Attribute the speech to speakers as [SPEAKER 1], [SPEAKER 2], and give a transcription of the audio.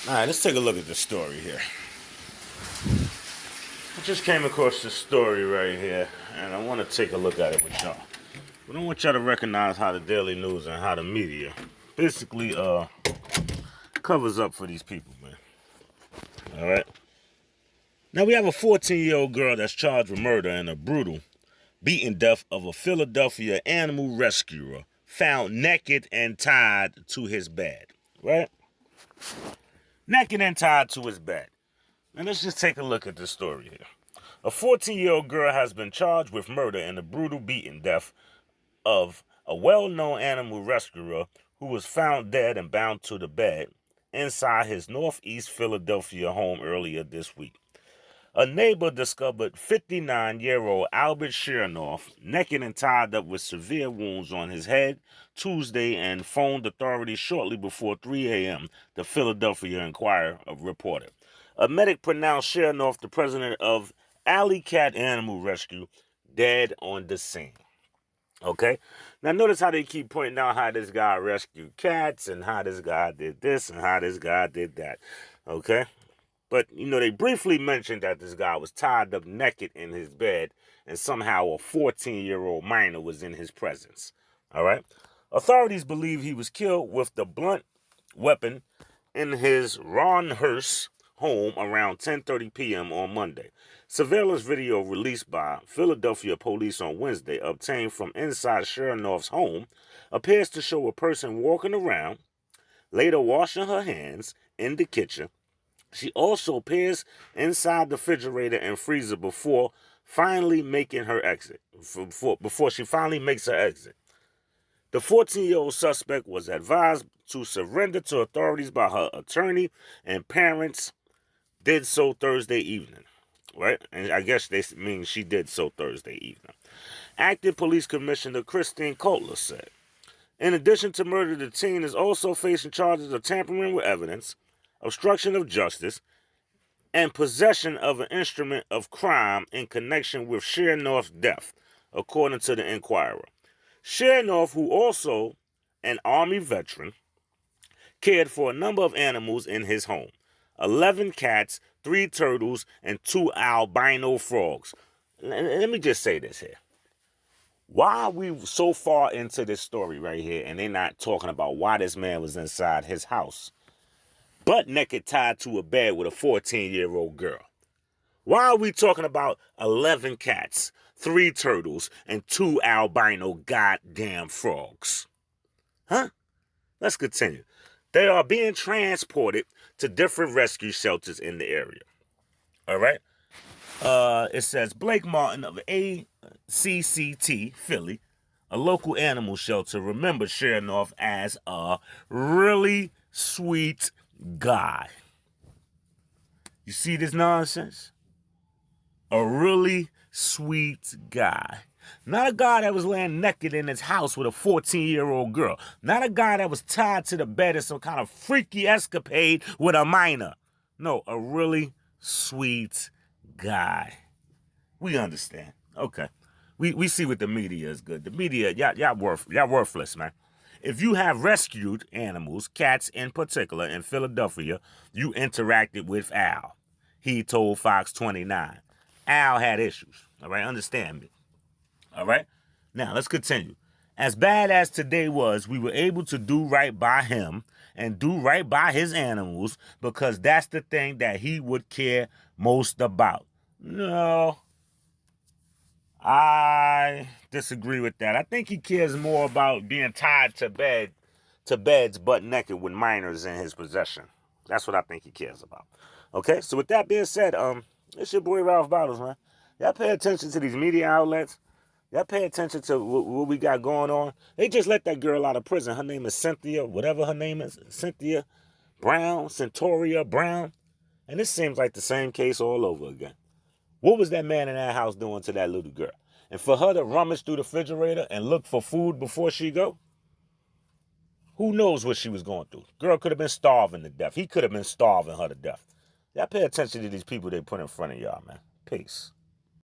[SPEAKER 1] All right, let's take a look at the story here. I just came across this story right here, and I want to take a look at it with y'all. But I want y'all to recognize how the Daily News and how the media basically covers up for these people, man. All right. Now we have a 14-year-old girl that's charged with murder and a brutal beaten death of a Philadelphia animal rescuer found naked and tied to his bed. Right? Naked and tied to his bed. Now let's just take a look at this story here. A 14-year-old girl has been charged with murder and the brutal beaten death of a well-known animal rescuer who was found dead and bound to the bed inside his northeast Philadelphia home earlier this week. A neighbor discovered 59-year-old Albert Chernoff naked and tied up with severe wounds on his head Tuesday and phoned authorities shortly before 3 a.m., the Philadelphia Inquirer reported. A medic pronounced Chernoff, the president of Alley Cat Animal Rescue, dead on the scene. Okay? Now notice how they keep pointing out how this guy rescued cats and how this guy did this and how this guy did that. Okay? But, they briefly mentioned that this guy was tied up naked in his bed and somehow a 14-year-old minor was in his presence. All right? Authorities believe he was killed with the blunt weapon in his Ronhurst home around 10:30 p.m. on Monday. Surveillance video released by Philadelphia police on Wednesday, obtained from inside Chernoff's home, appears to show a person walking around, later washing her hands in the kitchen. She also peers inside the refrigerator and freezer before finally making her exit. Before she finally makes her exit. The 14-year-old suspect was advised to surrender to authorities by her attorney, and parents did so Thursday evening. Right? And I guess they mean she did so Thursday evening. Acting Police Commissioner Christine Kotler said. In addition to murder, the teen is also facing charges of tampering with evidence, obstruction of justice, and possession of an instrument of crime in connection with Chernoff's death, according to the Inquirer. Chernoff, who also an Army veteran, cared for a number of animals in his home. 11 cats, 3 turtles, and 2 albino frogs. Let me just say this here. Why are we so far into this story right here and they're not talking about why this man was inside his house, butt naked tied to a bed with a 14-year-old girl? Why are we talking about 11 cats, 3 turtles, and 2 albino goddamn frogs? Huh? Let's continue. They are being transported to different rescue shelters in the area. All right? It says Blake Martin of ACCT Philly, a local animal shelter, remembered Chernoff as a really sweet guy. You see this nonsense? A really sweet guy. Not a guy that was laying naked in his house with a 14-year-old girl. Not a guy that was tied to the bed in some kind of freaky escapade with a minor. No, a really sweet guy. We understand. Okay. We see what the media is good. The media, y'all worthless, man. If you have rescued animals, cats in particular, in Philadelphia, you interacted with Al. He told Fox 29. Al had issues. All right, understand me. All right? Now, let's continue. As bad as today was, we were able to do right by him and do right by his animals because that's the thing that he would care most about. No, I disagree with that. I think he cares more about being tied to beds butt naked with minors in his possession. That's what I think he cares about. Okay, so with that being said, it's your boy Ralph Bottles, man. Y'all pay attention to these media outlets. Y'all pay attention to what we got going on. They just let that girl out of prison. Her name is Cynthia, whatever her name is. Cynthia Brown, Centauria Brown. And this seems like the same case all over again. What was that man in that house doing to that little girl? And for her to rummage through the refrigerator and look for food before she go? Who knows what she was going through? Girl could have been starving to death. He could have been starving her to death. Y'all pay attention to these people they put in front of y'all, man. Peace.